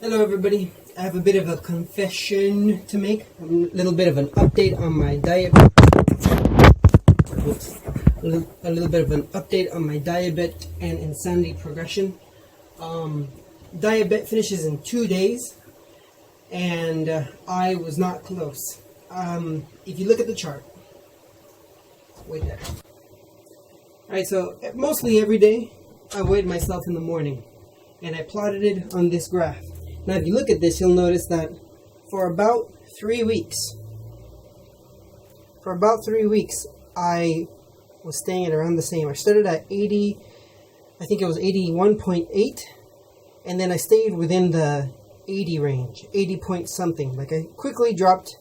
Hello everybody, I have a bit of a confession to make, a little bit of an update on my diet. A little bit of an update on my diet and insanity progression. Diet finishes in 2 days, and I was not close. If you look at the chart, wait there. Alright, so mostly every day I weighed myself in the morning, and I plotted it on this graph. Now if you look at this, you'll notice that for about 3 weeks, I was staying at around the same. I started at 80, I think it was 81.8, and then I stayed within the 80 range, 80 point something. Like I quickly dropped,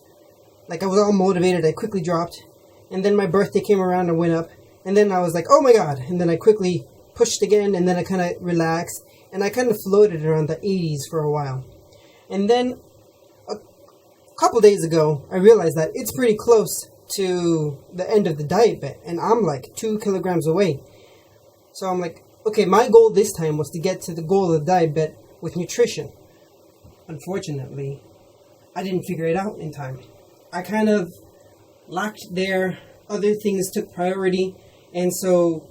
like I was all motivated, I quickly dropped, and then my birthday came around and went up, and then I was like, oh my god, and then I quickly pushed again, and then I kind of relaxed, and I kind of floated around the 80s for a while. And then a couple days ago, I realized that it's pretty close to the end of the diet bet, and I'm like 2 kilograms away. So I'm like, okay, my goal this time was to get to the goal of the diet bet with nutrition. Unfortunately, I didn't figure it out in time. I kind of lacked there, other things took priority, and so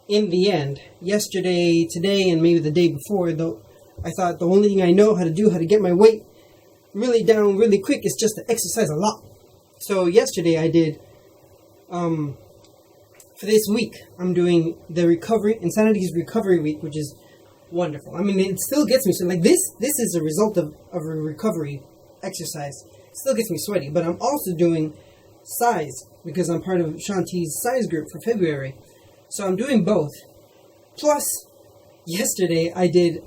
in the end, yesterday, today, and maybe the day before, though, I thought the only thing I know how to get my weight really down really quick is just to exercise a lot. So yesterday I did, for this week, I'm doing the Insanity's recovery week, which is wonderful. I mean, it still gets me, so like this is a result of a recovery exercise. It still gets me sweaty, but I'm also doing size, because I'm part of Shanti's size group for February. So I'm doing both. Plus, yesterday I did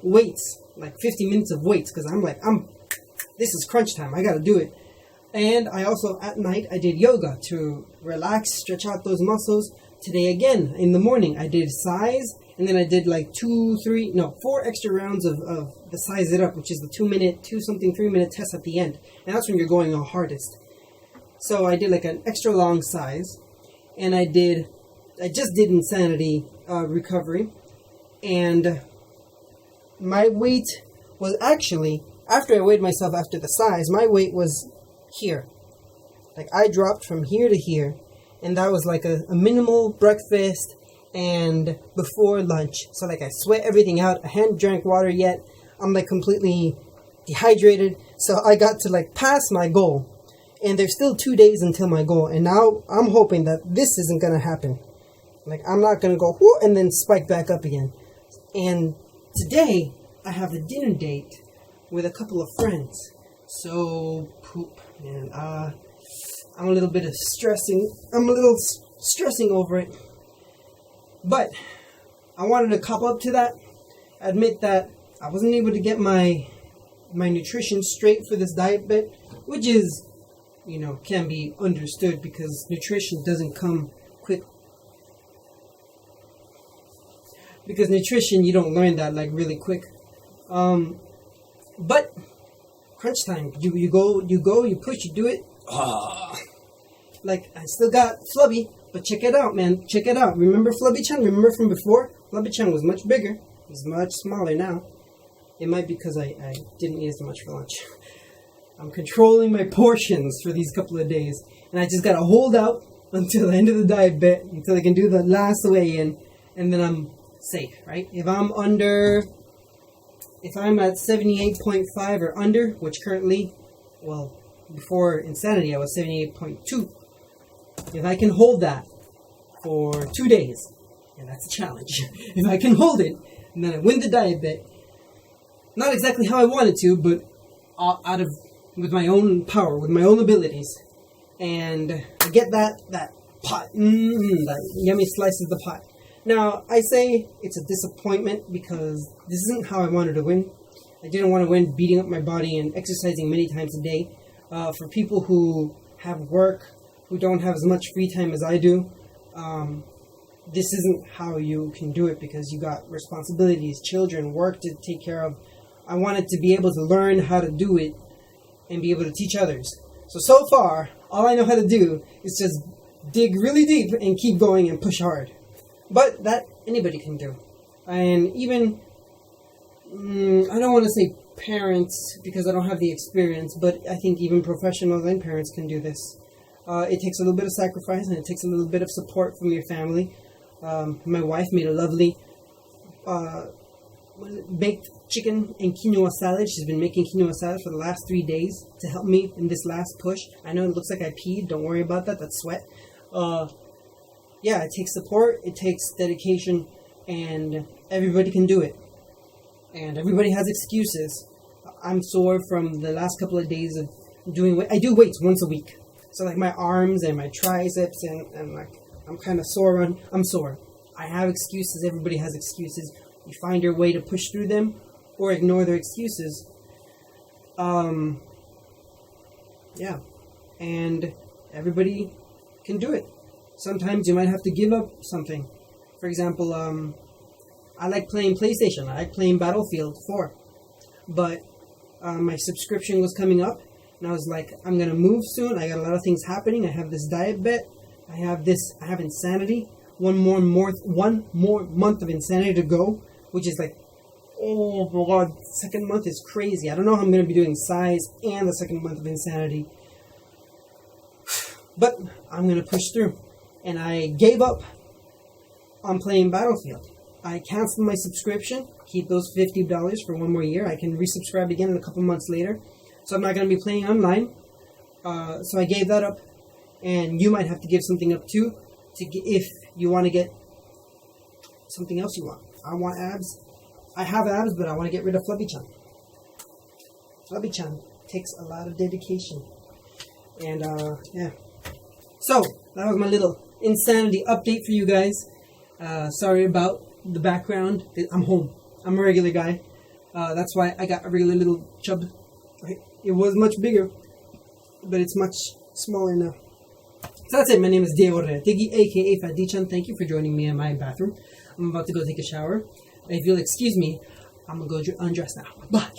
weights, like 50 minutes of weights, because I'm like, this is crunch time, I gotta do it. And I also, at night, I did yoga to relax, stretch out those muscles. Today again, in the morning, I did size, and then I did like 4 extra rounds of the size it up, which is the 3 minute test at the end. And that's when you're going the hardest. So I did like an extra long size, and I just did Insanity recovery, and my weight was actually, after I weighed myself after the size, my weight was here. Like I dropped from here to here, and that was like a minimal breakfast and before lunch. So like I sweat everything out, I hadn't drank water yet, I'm like completely dehydrated, so I got to like pass my goal, and there's still 2 days until my goal, and now I'm hoping that this isn't gonna happen. Like, I'm not going to go, whoo, and then spike back up again. And today, I have a dinner date with a couple of friends. So, poop, man. I'm a little stressing over it. But, I wanted to cop up to that. Admit that I wasn't able to get my nutrition straight for this diet bet, which is, can be understood because nutrition doesn't come quick. Because nutrition, you don't learn that like really quick. But crunch time, you go, you push, you do it. Like I still got Flubby, but check it out, man. Check it out. Remember Flubby-chan? Remember from before? Flubby-chan was much bigger. He's much smaller now. It might be because I didn't eat as much for lunch. I'm controlling my portions for these couple of days, and I just gotta hold out until the end of the diet bet, until I can do the last weigh-in, and then I'm safe, right? If I'm at 78.5 or under, which currently, well, before Insanity I was 78.2. If I can hold that for 2 days, and that's a challenge, if I can hold it, and then I win the diet bet, not exactly how I wanted to, but with my own power, with my own abilities, and I get that pot, that yummy slice of the pot. Now, I say it's a disappointment because this isn't how I wanted to win. I didn't want to win beating up my body and exercising many times a day. For people who have work, who don't have as much free time as I do, this isn't how you can do it because you got responsibilities, children, work to take care of. I wanted to be able to learn how to do it and be able to teach others. So far, all I know how to do is just dig really deep and keep going and push hard. But that anybody can do. And even I don't want to say parents because I don't have the experience, but I think even professionals and parents can do this. It takes a little bit of sacrifice and it takes a little bit of support from your family. My wife made a lovely baked chicken and quinoa salad. She's been making quinoa salad for the last 3 days to help me in this last push. I know it looks like I peed. Don't worry about that. That's sweat. Yeah, it takes support. It takes dedication. And everybody can do it. And everybody has excuses. I'm sore from the last couple of days of doing weight. I do weights once a week. So like my arms and my triceps and like I'm kind of sore I'm sore. I have excuses. Everybody has excuses. You find your way to push through them or ignore their excuses. Yeah. And everybody can do it. Sometimes you might have to give up something. For example, I like playing PlayStation. I like playing Battlefield 4. But my subscription was coming up. And I was like, I'm going to move soon. I got a lot of things happening. I have this diet bet. I have Insanity. One more month of Insanity to go. Which is like, oh my god, second month is crazy. I don't know how I'm going to be doing size and the second month of Insanity. But I'm going to push through. And I gave up on playing Battlefield. I canceled my subscription, keep those $50 for one more year. I can resubscribe again in a couple months later. So I'm not going to be playing online. So I gave that up. And you might have to give something up too, if you want to get something else you want. I want abs. I have abs, but I want to get rid of Flubby-chan. Flubby-chan takes a lot of dedication. And, yeah. So, that was my little Insanity update for you guys. Sorry about the background. I'm home. I'm a regular guy. That's why I got a regular little chub. Right? It was much bigger, but it's much smaller now. So that's it. My name is Diego Reategui, aka Fat D-chan. Thank you for joining me in my bathroom. I'm about to go take a shower. If you'll excuse me, I'm going to go undress now. Bye.